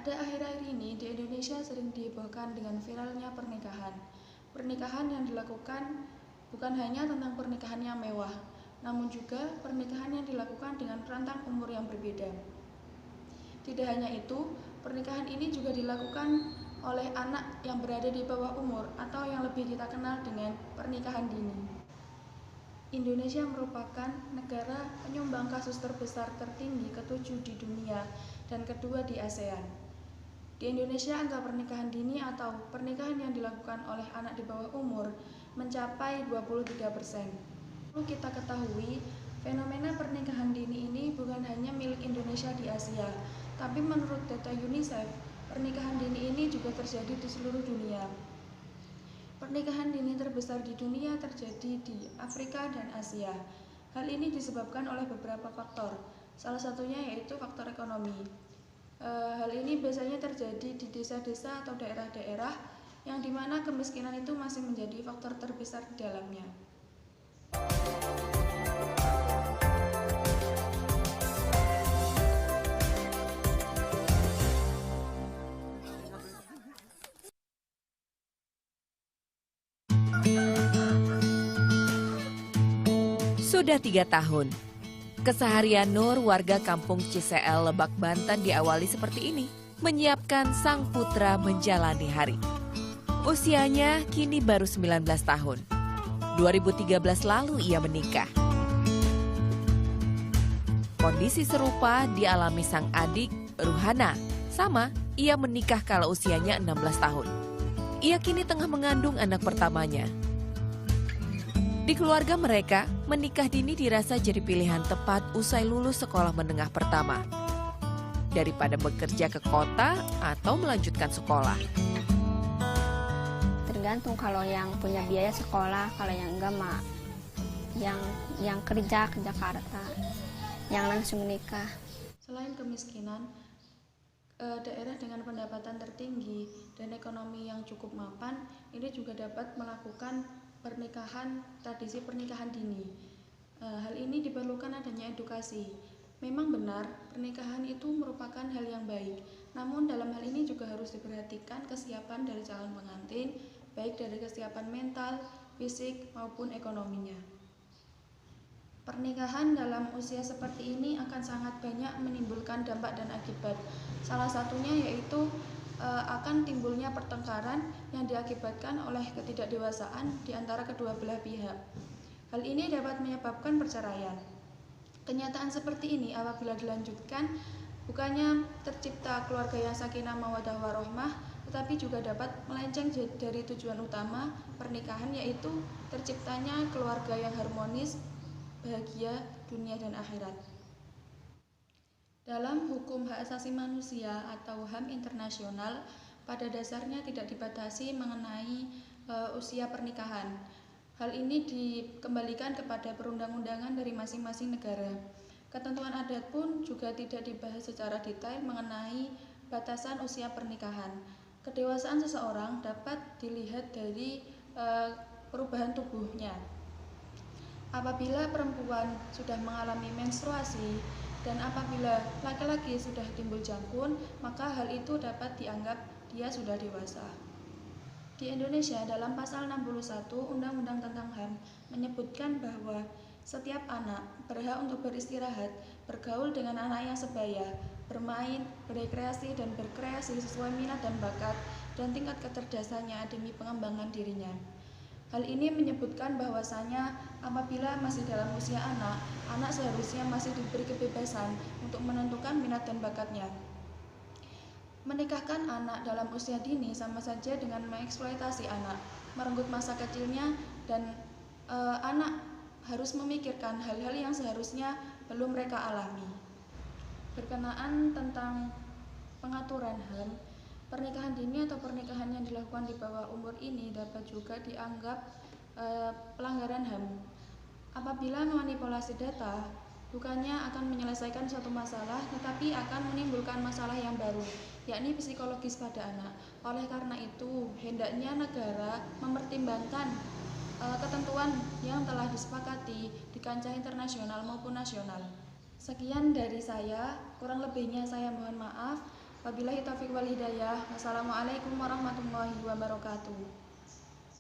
Pada akhir-akhir ini di Indonesia sering dihebohkan dengan viralnya pernikahan. Pernikahan yang dilakukan bukan hanya tentang pernikahan yang mewah, namun juga pernikahan yang dilakukan dengan rentang umur yang berbeda. Tidak hanya itu, pernikahan ini juga dilakukan oleh anak yang berada di bawah umur atau yang lebih kita kenal dengan pernikahan dini. Indonesia merupakan negara penyumbang kasus terbesar tertinggi ketujuh di dunia dan kedua di ASEAN. Di Indonesia, angka pernikahan dini atau pernikahan yang dilakukan oleh anak di bawah umur mencapai 23%. Perlu kita ketahui, fenomena pernikahan dini ini bukan hanya milik Indonesia di Asia, tapi menurut data UNICEF, pernikahan dini ini juga terjadi di seluruh dunia. Pernikahan dini terbesar di dunia terjadi di Afrika dan Asia. Hal ini disebabkan oleh beberapa faktor, salah satunya yaitu faktor ekonomi. Hal ini biasanya terjadi di desa-desa atau daerah-daerah yang dimana kemiskinan itu masih menjadi faktor terbesar di dalamnya. Sudah 3 tahun, keseharian Nur warga kampung Ciseel, Lebak, Banten diawali seperti ini, menyiapkan sang putra menjalani hari. Usianya kini baru 19 tahun. 2013 lalu ia menikah. Kondisi serupa dialami sang adik, Ruhana. Sama, ia menikah kala usianya 16 tahun. Ia kini tengah mengandung anak pertamanya. Di keluarga mereka, menikah dini dirasa jadi pilihan tepat usai lulus sekolah menengah pertama. Daripada bekerja ke kota atau melanjutkan sekolah. Tergantung, kalau yang punya biaya sekolah, kalau yang enggak mah yang kerja ke Jakarta, yang langsung nikah. Selain kemiskinan, daerah dengan pendapatan tertinggi dan ekonomi yang cukup mapan ini juga dapat melakukan tradisi pernikahan dini. Hal ini diperlukan adanya edukasi. Memang benar, pernikahan itu merupakan hal yang baik. Namun dalam hal ini juga harus diperhatikan kesiapan dari calon pengantin, baik dari kesiapan mental, fisik, maupun ekonominya. Pernikahan dalam usia seperti ini akan sangat banyak menimbulkan dampak dan akibat. Salah satunya yaitu akan timbulnya pertengkaran yang diakibatkan oleh ketidakdewasaan di antara kedua belah pihak. Hal ini dapat menyebabkan perceraian. Kenyataan seperti ini apabila dilanjutkan, bukannya tercipta keluarga yang sakinah mawaddah warahmah, tetapi juga dapat melenceng dari tujuan utama pernikahan, yaitu terciptanya keluarga yang harmonis, bahagia dunia dan akhirat. Dalam hukum hak asasi manusia atau HAM internasional, pada dasarnya tidak dibatasi mengenai usia pernikahan. Hal ini dikembalikan kepada perundang-undangan dari masing-masing negara. Ketentuan adat pun juga tidak dibahas secara detail mengenai batasan usia pernikahan. Kedewasaan seseorang dapat dilihat dari perubahan tubuhnya. Apabila perempuan sudah mengalami menstruasi dan apabila laki-laki sudah timbul jangkun, maka hal itu dapat dianggap dia sudah dewasa. Di Indonesia, dalam pasal 61 Undang-Undang tentang HAM menyebutkan bahwa setiap anak berhak untuk beristirahat, bergaul dengan anak yang sebaya, bermain, berekreasi dan berkreasi sesuai minat dan bakat dan tingkat kecerdasannya demi pengembangan dirinya. Hal ini menyebutkan bahwasanya apabila masih dalam usia anak seharusnya masih diberi kebebasan untuk menentukan minat dan bakatnya. Menikahkan anak dalam usia dini sama saja dengan mengeksploitasi anak, merenggut masa kecilnya, dan anak harus memikirkan hal-hal yang seharusnya belum mereka alami. Berkenaan tentang pengaturan HAM, pernikahan dini atau pernikahan yang dilakukan di bawah umur ini dapat juga dianggap pelanggaran HAM. Apabila memanipulasi data, bukannya akan menyelesaikan suatu masalah, tetapi akan menimbulkan masalah yang baru, yakni psikologis pada anak. Oleh karena itu, hendaknya negara mempertimbangkan ketentuan yang telah disepakati di kancah internasional maupun nasional. Sekian dari saya, kurang lebihnya saya mohon maaf. Wabillahi taufiq wal hidayah. Wassalamualaikum warahmatullahi wabarakatuh.